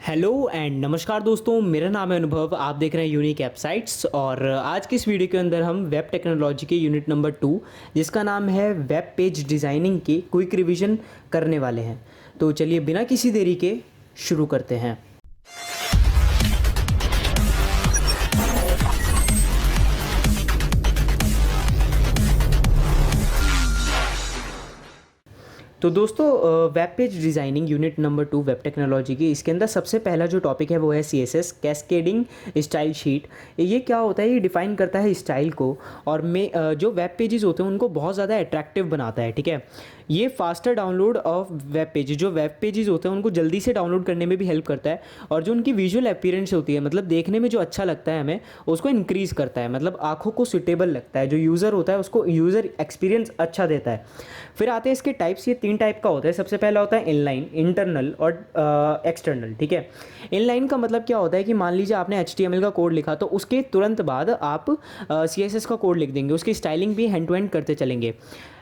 Hello and नमस्कार दोस्तों, मेरा नाम है अनुभव। आप देख रहे हैं यूनिक एप्साइट्स और आज की इस वीडियो के अंदर हम वेब टेक्नोलॉजी के यूनिट नंबर 2 जिसका नाम है वेब पेज डिज़ाइनिंग की क्विक रिवीजन करने वाले हैं। तो चलिए बिना किसी देरी के शुरू करते हैं। तो दोस्तों, web page designing unit number 2 web technology की, इसके अंदर सबसे पहला जो टॉपिक है वो है CSS कैस्केडिंग स्टाइल शीट। ये क्या होता है? ये डिफ़ाइन करता है स्टाइल को और जो वेब पेजेस होते हैं उनको बहुत ज़्यादा अट्रैक्टिव बनाता है। ठीक है, ये faster download of web pages, जो वेब पेजेस होते हैं उनको जल्दी से डाउनलोड करने में भी हेल्प करता है और जो उनकी विजुअल अपीयरेंस होती है, मतलब देखने में जो अच्छा लगता है हमें, उसको इंक्रीज़ करता है, मतलब आँखों को सुटेबल लगता है। जो यूज़र होता है उसको यूज़र एक्सपीरियंस अच्छा देता है। फिर आते हैं इसके टाइप्स। ये 3 टाइप का होता है। सबसे पहला होता है इनलाइन, इंटरनल और एक्सटर्नल। ठीक है, इनलाइन का मतलब क्या होता है कि मान लीजिए आपने HTML का कोड लिखा तो उसके तुरंत बाद आप CSS का कोड लिख देंगे, उसकी स्टाइलिंग भी हैंड टू हैंड करते चलेंगे।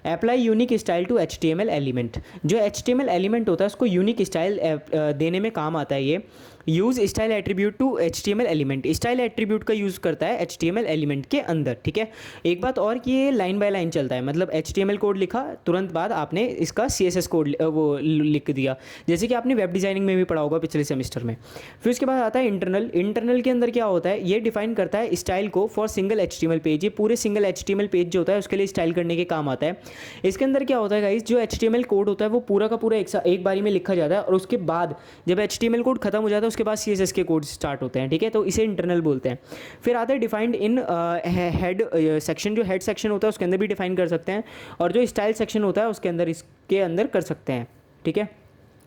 Apply unique style to HTML element. जो HTML एलिमेंट होता है उसको यूनिक स्टाइल देने में काम आता है। ये use style attribute to HTML element, style attribute का यूज़ करता है HTML एलिमेंट के अंदर। ठीक है, एक बात और कि ये लाइन बाय लाइन चलता है, मतलब HTML कोड लिखा तुरंत बाद आपने इसका CSS कोड वो लिख दिया, जैसे कि आपने वेब डिज़ाइनिंग में भी पढ़ा होगा पिछले सेमेस्टर में। फिर उसके बाद आता है इंटरनल। इंटरनल के अंदर क्या होता है? ये डिफाइन करता है स्टाइल को फॉर सिंगल HTML पेज। ये पूरे सिंगल HTML पेज जो होता है उसके लिए स्टाइल करने के काम आता है। इसके अंदर क्या होता है गाइस, जो HTML कोड होता है वो पूरा का पूरा एक बारी में लिखा जाता है और उसके बाद जब HTML कोड खत्म हो जाता है उसके बाद CSS के कोड स्टार्ट होते हैं। ठीक है, तो इसे इंटरनल बोलते हैं। फिर आता है डिफाइंड इन हेड सेक्शन। जो हेड सेक्शन होता है उसके अंदर भी डिफाइन कर सकते हैं और जो स्टाइल सेक्शन होता है उसके अंदर इसके अंदर कर सकते हैं। ठीक है,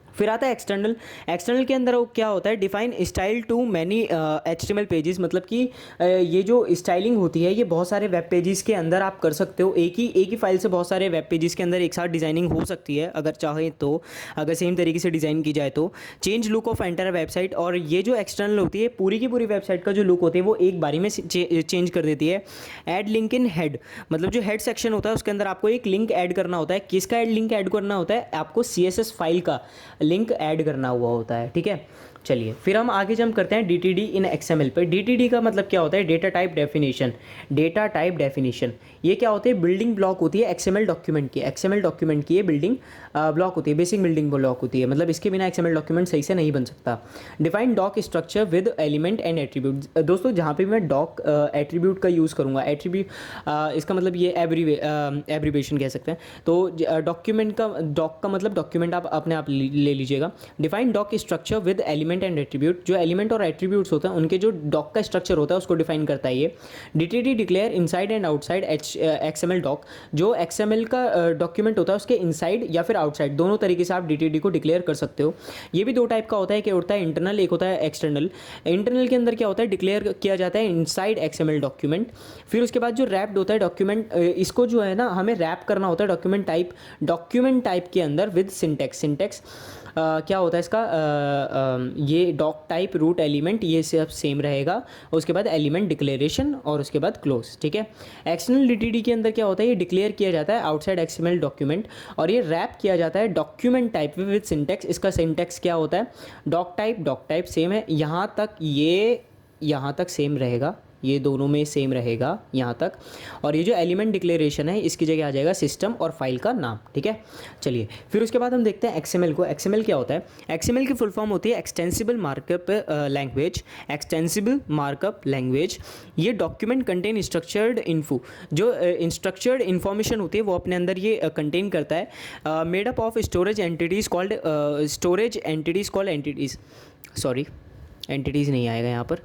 फिर आता है एक्सटर्नल। एक्सटर्नल के अंदर वो क्या होता है? Define style to many HTML pages, मतलब कि ये जो स्टाइलिंग होती है ये बहुत सारे वेब पेजेस के अंदर आप कर सकते हो। एक ही फाइल से बहुत सारे वेब पेजेस के अंदर एक साथ डिज़ाइनिंग हो सकती है अगर चाहे तो, अगर सेम तरीके से डिज़ाइन की जाए तो। Change look of entire website. और ये जो एक्सटर्नल होती है पूरी की पूरी वेबसाइट का जो लुक होती है वो एक बारी में चेंज कर देती है। ऐड लिंक इन हेड, मतलब जो हेड सेक्शन होता है उसके अंदर आपको एक लिंक ऐड करना होता है। किसका लिंक ऐड करना होता है? आपको CSS फाइल का लिंक ऐड करना हुआ होता है। ठीक है, चलिए फिर हम आगे जंप करते हैं DTD इन XML पे। DTD का मतलब क्या होता है? Data type definition. Data type definition ये क्या होती है? बिल्डिंग ब्लॉक होती है XML डॉक्यूमेंट की। XML डॉक्यूमेंट की ये बिल्डिंग ब्लॉक होती है, बेसिक बिल्डिंग ब्लॉक होती है, मतलब इसके बिना XML डॉक्यूमेंट सही से नहीं बन सकता। Define doc structure with element and attribute. दोस्तों, जहाँ पे मैं डॉक एट्रीब्यूट का यूज़ करूँगा, एट्रीब्यूट इसका मतलब ये एब्रीवेशन कह सकते हैं। तो डॉक्यूमेंट का, डॉक का मतलब डॉक्यूमेंट आप अपने आप ले लीजिएगा। Define doc structure with element and attribute. जो एलिमेंट और एट्रीब्यूट्स होते हैं उनके जो डॉक का स्ट्रक्चर होता है उसको डिफाइन करता है ये। DTD declare inside and outside XML doc. जो XML का डॉक्यूमेंट होता है उसके इनसाइड या फिर आउटसाइड दोनों तरीके से आप DTD को डिक्लेयर कर सकते हो। ये भी 2 टाइप का होता है, कि होता है इंटरनल, एक होता है एक्सटर्नल। इंटरनल के अंदर क्या होता है? डिक्लेयर किया जाता है इनसाइड XML डॉक्यूमेंट। फिर उसके बाद जो रैप्ड होता है डॉक्यूमेंट, इसको जो है ना हमें रैप करना होता है डॉक्यूमेंट टाइप के अंदर विद सिंटेक्स। क्या होता है इसका? ये डॉक टाइप रूट एलिमेंट ये सब सेम रहेगा। उसके बाद एलिमेंट डिक्लेरेशन और उसके बाद क्लोज। ठीक है, एक्सटर्नल DTD के अंदर क्या होता है? ये डिक्लेयर किया जाता है आउटसाइड XML डॉक्यूमेंट और ये रैप किया जाता है डॉक्यूमेंट टाइप विद सिंटेक्स। इसका सिंटेक्स क्या होता है? डॉक टाइप सेम है यहाँ तक सेम रहेगा, ये दोनों में सेम रहेगा यहाँ तक। और ये जो एलिमेंट डिक्लेरेशन है इसकी जगह आ जाएगा सिस्टम और फाइल का नाम। ठीक है, चलिए फिर उसके बाद हम देखते हैं XML को। XML क्या होता है? XML की फुल फॉर्म होती है extensible markup language. Extensible markup language ये डॉक्यूमेंट कंटेन स्ट्रक्चर्ड इन्फो। जो स्ट्रक्चर्ड इन्फॉर्मेशन होती है वो अपने अंदर ये कंटेन करता है। Made up of storage entities called entities नहीं आएगा यहाँ पर।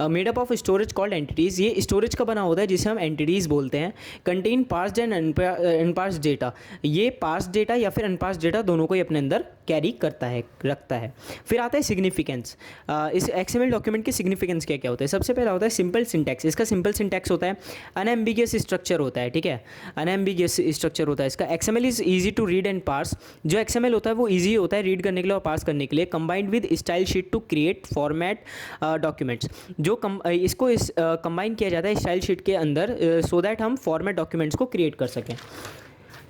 Made up of storage called entities, ये स्टोरेज का बना होता है जिसे हम एंटिटीज़ बोलते हैं। कंटेन पार्स्ड एंड अनपार्स्ड डेटा, ये पार्स्ड डेटा या फिर अनपार्स्ड डेटा दोनों को ही अपने अंदर कैरी रखता है। फिर आता है सिग्निफिकेंस। इस XML डॉक्यूमेंट की सिग्निफिकेंस क्या क्या होता है? सबसे पहला होता है सिंपल सिंटैक्स। इसका सिंपल सिंटैक्स होता है, अनएम्बिगियस स्ट्रक्चर होता है। ठीक है, अनएम्बिगियस स्ट्रक्चर होता है इसका। XML is easy to read and parse. जो XML होता है वो ईजी होता है रीड करने के लिए और पार्स करने के लिए। Combined with style sheet to create format documents. जो इसको कंबाइन किया जाता है स्टाइल शीट के अंदर सो दैट हम फॉर्मेट डॉक्यूमेंट्स को क्रिएट कर सकें।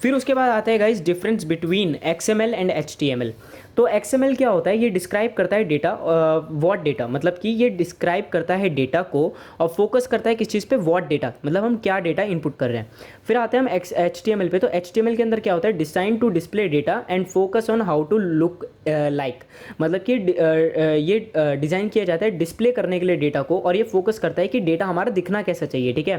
फिर उसके बाद आता है guys difference between XML and HTML। तो XML क्या होता है, ये डिस्क्राइब करता है डेटा, व्हाट डेटा, मतलब कि ये डिस्क्राइब करता है डेटा को और फोकस करता है किस चीज़ पे, व्हाट डेटा, मतलब हम क्या डेटा इनपुट कर रहे हैं। फिर आते हैं हम HTML पे। तो HTML के अंदर क्या होता है, design to display data and focus on how to look like, मतलब कि ये डिज़ाइन किया जाता है डिस्प्ले करने के लिए डेटा को, और ये फोकस करता है कि डेटा हमारा दिखना कैसा चाहिए, ठीक है।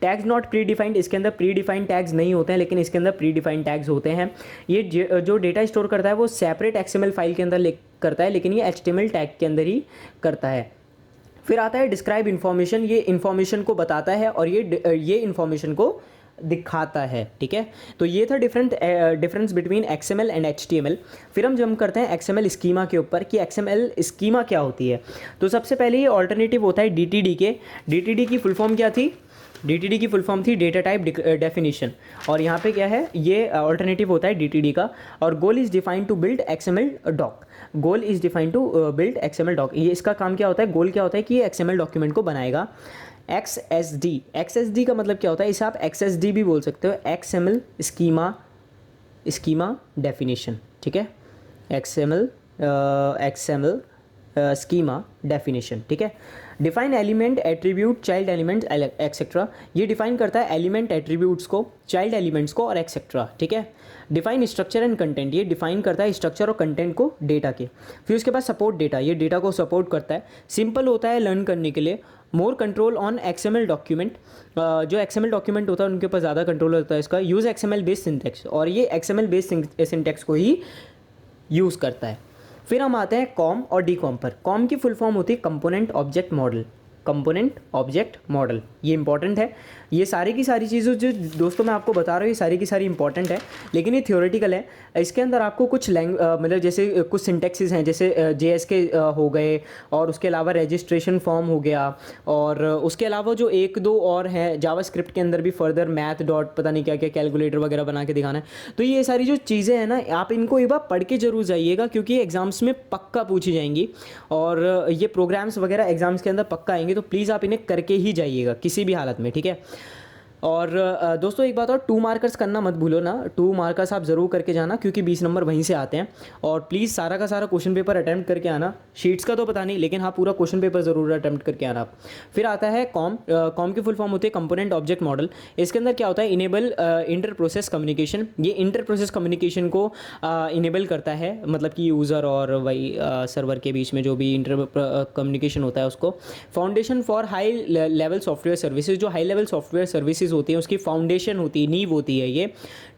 टैग्स नॉट प्री डिफाइंड, इसके अंदर प्री डिफाइंड टैग्स नहीं होते हैं, लेकिन इसके अंदर प्री डिफाइंड टैग्स होते हैं। ये जो डेटा स्टोर करता है वो सेपरेट XML फाइल के अंदर करता है, लेकिन ये HTML टैग के अंदर ही करता है। फिर आता है डिस्क्राइब इन्फॉर्मेशन, ये इन्फॉर्मेशन को बताता है और ये इन्फॉर्मेशन को दिखाता है, ठीक है। तो ये था difference between XML and HTML। फिर हम जम करते हैं XML स्कीमा के ऊपर कि XML स्कीमा क्या होती है। तो सबसे पहले ये ऑल्टरनेटिव होता है DTD के। DTD की फुल फॉर्म क्या थी, DTD की फुल फॉर्म थी डेटा टाइप डेफिनेशन, और यहाँ पे क्या है, ये ऑल्टरनेटिव होता है DTD का। और goal is defined to build XML doc, goal is defined to build XML doc. ये इसका काम क्या होता है, गोल क्या होता है कि ये XML डॉक्यूमेंट को बनाएगा। XSD का मतलब क्या होता है, इसे आप XSD भी बोल सकते हो, XML स्कीमा डेफिनेशन, ठीक है। XML स्कीमा डेफिनेशन, ठीक है। Define element, attribute, child elements etcetera, ये डिफाइन करता है एलिमेंट, एट्रीब्यूट्स को, चाइल्ड एलिमेंट्स को और एक्सेट्रा, ठीक है। डिफाइन स्ट्रक्चर एंड कंटेंट, ये डिफाइन करता है स्ट्रक्चर और कंटेंट को डेटा के। फिर उसके बाद सपोर्ट डेटा, ये डेटा को सपोर्ट करता है, सिंपल होता है लर्न करने के लिए। More control on XML document, जो XML डॉक्यूमेंट होता है उनके ऊपर ज़्यादा कंट्रोल होता है इसका। यूज़ XML बेस्ड सिंटेक्स, और ये XML बेस्ड सिंटेक्स को ही यूज़ करता है। फिर हम आते हैं कॉम और डीकॉम पर। कॉम की फुल फॉर्म होती है component object model, component object model, ये इंपॉर्टेंट है। ये सारी की सारी चीज़ें जो दोस्तों मैं आपको बता रहा हूँ ये सारी की सारी इंपॉर्टेंट है, लेकिन ये थियोरेटिकल है। इसके अंदर आपको कुछ मतलब जैसे कुछ सिंटेक्सेस हैं, जैसे JS के हो गए, और उसके अलावा रजिस्ट्रेशन फॉर्म हो गया, और उसके अलावा जो एक दो और हैं जावास्क्रिप्ट के अंदर भी फर्दर मैथ डॉट पता नहीं क्या क्या कैलकुलेटर वगैरह बना के दिखाना है। तो ये सारी जो चीज़ें हैं ना, आप इनको एक बार पढ़ के जरूर जाइएगा, क्योंकि एग्जाम्स में पक्का पूछी जाएंगी, और ये प्रोग्राम्स वगैरह एग्जाम्स के अंदर पक्का आएंगे। तो प्लीज़ आप इन्हें करके ही जाइएगा किसी भी हालत में, ठीक है। और दोस्तों एक बात और, 2 मार्कर्स करना मत भूलो ना, 2 मार्कर्स आप ज़रूर करके जाना, क्योंकि 20 नंबर वहीं से आते हैं। और प्लीज़ सारा का सारा क्वेश्चन पेपर अटैम्प्ट करके आना, शीट्स का तो पता नहीं, लेकिन हाँ पूरा क्वेश्चन पेपर ज़रूर अटैम्प्ट करके आना। फिर आता है कॉम की फुल फॉर्म होती है कंपोनेंट ऑब्जेक्ट मॉडल। इसके अंदर क्या होता है, इनेबल इंटर प्रोसेस कम्युनिकेशन, ये इंटर प्रोसेस कम्युनिकेशन को इनेबल करता है, मतलब कि यूज़र और वही सर्वर के बीच में जो भी इंटर कम्युनिकेशन होता है उसको। Foundation for high level software services, जो हाई लेवल सॉफ्टवेयर सर्विसेज होती है उसकी फाउंडेशन होती है, नींव होती है ये,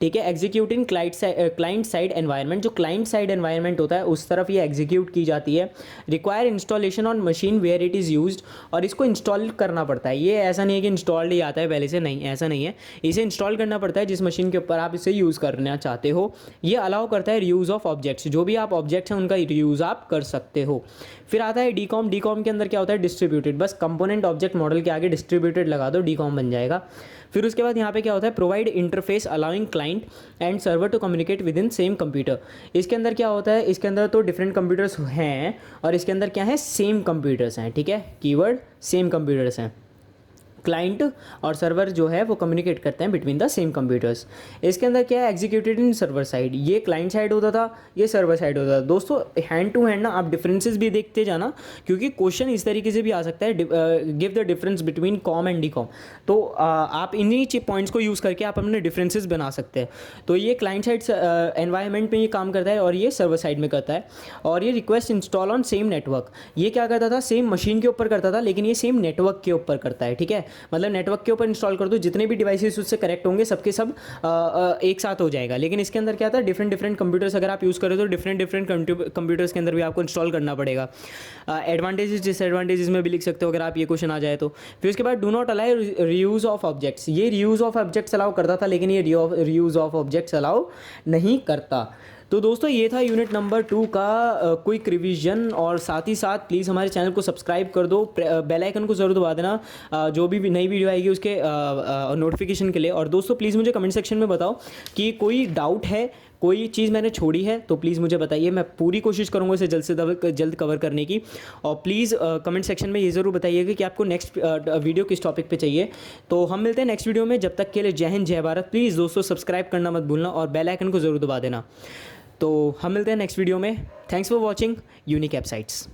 ठीक है। एग्जीक्यूटिंग क्लाइंट साइड एनवायरनमेंट, जो क्लाइंट साइड एनवायरनमेंट होता है उस तरफ ये एग्जीक्यूट की जाती है। Require installation on machine where it is used, और इसको इंस्टॉल करना पड़ता है। ये ऐसा नहीं है कि इंस्टॉल्ड ही आता है पहले से, नहीं ऐसा नहीं है, इसे इंस्टॉल करना पड़ता है जिस मशीन के ऊपर आप इसे यूज़ करना चाहते हो। ये अलाउ करता है रीयूज़ ऑफ ऑब्जेक्ट्स, जो भी आप ऑब्जेक्ट्स हैं उनका रीयूज़ आप कर सकते हो। फिर आता है डीकॉम के अंदर क्या होता है, डिस्ट्रीब्यूटेड, बस कंपोनेंट ऑब्जेक्ट मॉडल के आगे डिस्ट्रीब्यूटेड लगा दो, डीकॉम बन जाएगा। फिर उसके बाद यहाँ पे क्या होता है, provide interface allowing client and server to communicate with in same computer. इसके अंदर क्या होता है, इसके अंदर तो डिफरेंट कंप्यूटर्स हैं, और इसके अंदर क्या है, सेम कंप्यूटर्स हैं, ठीक है, कीवर्ड सेम कंप्यूटर्स हैं। क्लाइंट और सर्वर जो है वो कम्युनिकेट करते हैं बिटवीन द सेम कंप्यूटर्स। इसके अंदर क्या है, एग्जीक्यूटेड इन सर्वर साइड, ये क्लाइंट साइड होता था, ये सर्वर साइड होता था। दोस्तों हैंड टू हैंड ना आप डिफरेंसेस भी देखते जाना, क्योंकि क्वेश्चन इस तरीके से भी आ सकता है, give the difference between com and D com. तो आप इन्हीं पॉइंट्स को यूज़ करके आप अपने डिफरेंसेस बना सकते हैं। तो ये क्लाइंट साइड एनवायरनमेंट में ये काम करता है, और ये सर्वर साइड में करता है। और ये request install on same network, ये क्या करता था, सेम मशीन के ऊपर करता था, लेकिन ये सेम नेटवर्क के ऊपर करता है, ठीक है। मतलब नेटवर्क के ऊपर इंस्टॉल कर दो, जितने भी डिवाइसेस उससे कनेक्ट होंगे सबके सब एक साथ हो जाएगा। लेकिन इसके अंदर क्या था, डिफरेंट कंप्यूटर्स अगर आप यूज़ करें तो डिफरेंट कंप्यूटर्स के अंदर भी आपको इंस्टॉल करना पड़ेगा। एडवांटेजेस डिसएडवांटेजेस में भी लिख सकते हो अगर आप ये क्वेश्चन आ जाए तो। फिर उसके बाद do not allow reuse of objects, ये रीयूज़ ऑफ ऑब्जेक्ट्स अलाउ करता था, लेकिन ये रीयूज़ ऑफ ऑब्जेक्ट्स अलाउ नहीं करता। तो दोस्तों ये था यूनिट नंबर 2 का क्विक रिवीजन, और साथ ही साथ प्लीज़ हमारे चैनल को सब्सक्राइब कर दो, बेल आइकन को ज़रूर दबा देना जो भी नई वीडियो आएगी उसके नोटिफिकेशन के लिए। और दोस्तों प्लीज़ मुझे कमेंट सेक्शन में बताओ कि कोई डाउट है, कोई चीज़ मैंने छोड़ी है तो प्लीज़ मुझे बताइए, मैं पूरी कोशिश करूँगा इसे जल्द से जल्द कवर करने की। और प्लीज़ कमेंट सेक्शन में ये ज़रूर बताइएगा कि आपको नेक्स्ट वीडियो किस टॉपिक पे चाहिए। तो हम मिलते हैं नेक्स्ट वीडियो में, जब तक के लिए जय हिंद जय भारत। प्लीज़ दोस्तों सब्सक्राइब करना मत भूलना, और बेल आइकन को ज़रूर दबा देना। तो हम मिलते हैं नेक्स्ट वीडियो में। Thanks for watching unique websites.